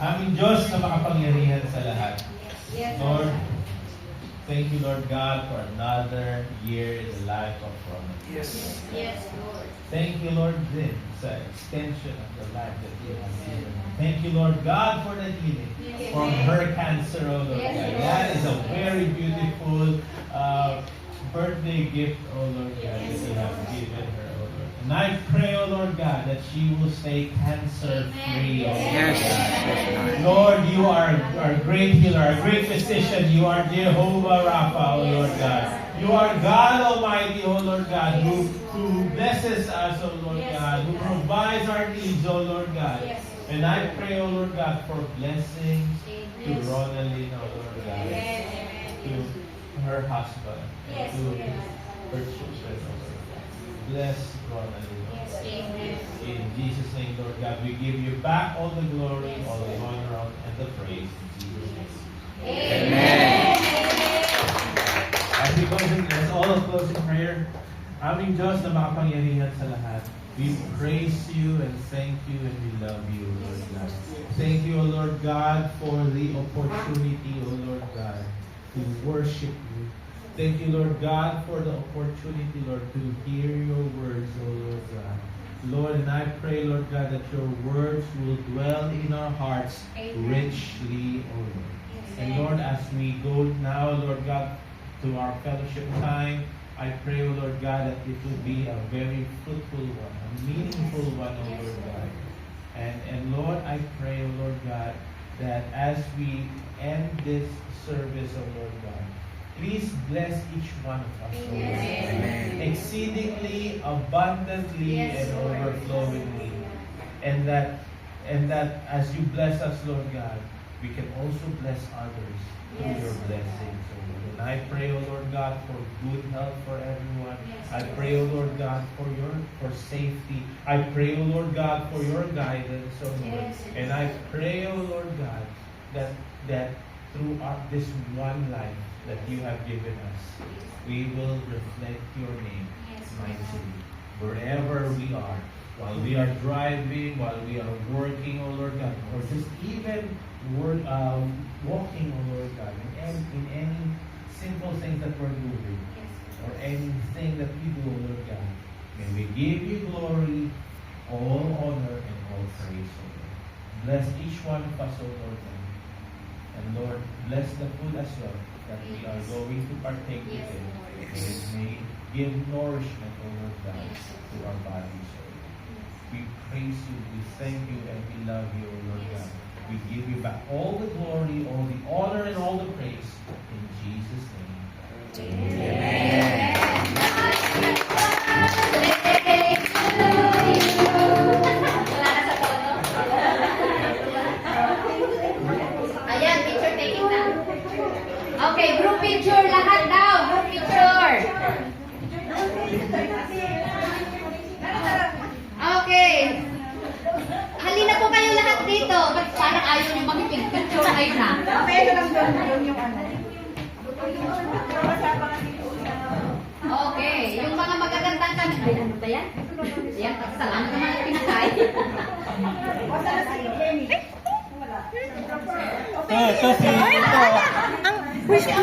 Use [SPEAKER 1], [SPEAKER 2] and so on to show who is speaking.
[SPEAKER 1] Aming Diyos na makapangyarihan sa lahat.
[SPEAKER 2] Yes,
[SPEAKER 1] Lord, thank you, Lord God, for another year in the life of Roman.
[SPEAKER 3] Yes.
[SPEAKER 2] Yes, Lord.
[SPEAKER 1] Thank you, Lord, din sa extension of the life that you have given. Thank you, Lord God, for the healing
[SPEAKER 2] Yes.
[SPEAKER 1] from her cancer, oh Lord
[SPEAKER 2] Yes,
[SPEAKER 1] God.
[SPEAKER 2] Lord.
[SPEAKER 1] That is a very beautiful birthday gift, oh Lord God, that you have given her, oh Lord. And I pray, oh Lord God, that she will stay cancer-free, oh Lord
[SPEAKER 3] Yes.
[SPEAKER 1] God. Lord, you are our great healer, our great physician. You are Jehovah Rapha, oh Lord God. You are God Almighty, oh Lord God, who blesses us, oh Lord
[SPEAKER 2] Yes,
[SPEAKER 1] God, who
[SPEAKER 2] God.
[SPEAKER 1] provides our needs, oh Lord God.
[SPEAKER 2] Yes.
[SPEAKER 1] And I pray, oh Lord God, for blessings to
[SPEAKER 2] Yes.
[SPEAKER 1] Ronaldine, oh Lord God,
[SPEAKER 2] Amen.
[SPEAKER 1] to her husband,
[SPEAKER 2] Yes,
[SPEAKER 1] and to
[SPEAKER 2] yes.
[SPEAKER 1] her children, oh Lord God. Bless Ronaldine, oh
[SPEAKER 2] Yes,
[SPEAKER 1] Lord God.
[SPEAKER 2] amen.
[SPEAKER 1] In Jesus' name, Lord God, we give you back all the glory, all the honor, and the praise. In Jesus' name.
[SPEAKER 2] Amen.
[SPEAKER 1] As we close in, as all of closing prayer, aming Diyos na makapangyarihan sa lahat, we praise you and thank you and we love you, Lord God. Thank you, O Lord God, for the opportunity, O Lord God, to worship you. Thank you, Lord God, for the opportunity, Lord, to hear your words, O Lord God. Lord, and I pray, Lord God, that your words will dwell in our hearts richly, O Lord. And Lord, as we go now, Lord God, to our fellowship time, I pray, O Lord God, that it will be a very fruitful one, a meaningful one, O Lord God. And Lord, I pray, O Lord God, that as we end this service, O Lord God, please bless each one of us, O Lord God,
[SPEAKER 3] Amen.
[SPEAKER 1] exceedingly, abundantly,
[SPEAKER 2] Yes,
[SPEAKER 1] and
[SPEAKER 2] Lord.
[SPEAKER 1] overflowingly. And that as you bless us, Lord God, we can also bless others through
[SPEAKER 2] Yes.
[SPEAKER 1] your blessings, O Lord. And I pray, O Lord God, for good health for everyone.
[SPEAKER 2] Yes,
[SPEAKER 1] I pray, O Lord God, for safety. I pray, O Lord God, for your guidance, O Lord.
[SPEAKER 2] Yes.
[SPEAKER 1] And I pray, O Lord God, that through this one life that you have given us, we will reflect your name
[SPEAKER 2] Yes.
[SPEAKER 1] mightily wherever we are. While we are driving, while we are working, O Lord God, or just even walking, O Lord God, in any simple things that we're doing, or anything that we do, O Lord God, may we give you glory, all honor, and all praise, O Lord. Bless each one of us, O Lord God. And Lord, bless the food as well that we are going to partake
[SPEAKER 2] Yes,
[SPEAKER 1] in.
[SPEAKER 2] Lord.
[SPEAKER 1] It may give nourishment, O Lord God,
[SPEAKER 2] Yes.
[SPEAKER 1] to our bodies, O Lord. We praise you, we thank you, and we love you, O Lord God. We give you back all the glory, all the honor, and all the praise in Jesus' name.
[SPEAKER 2] Ayan, picture taking na. Okay, group picture lahat daw. Group picture. Okay. Halina po kayo lahat dito. Ba't parang ayaw nyo mag-picture ngayon na? Okay. Yung mga magagandang kami. Ay, ano ba yan? Yan, kasalanan naman yung pinakain.
[SPEAKER 1] Ito si...
[SPEAKER 4] Ang wish ko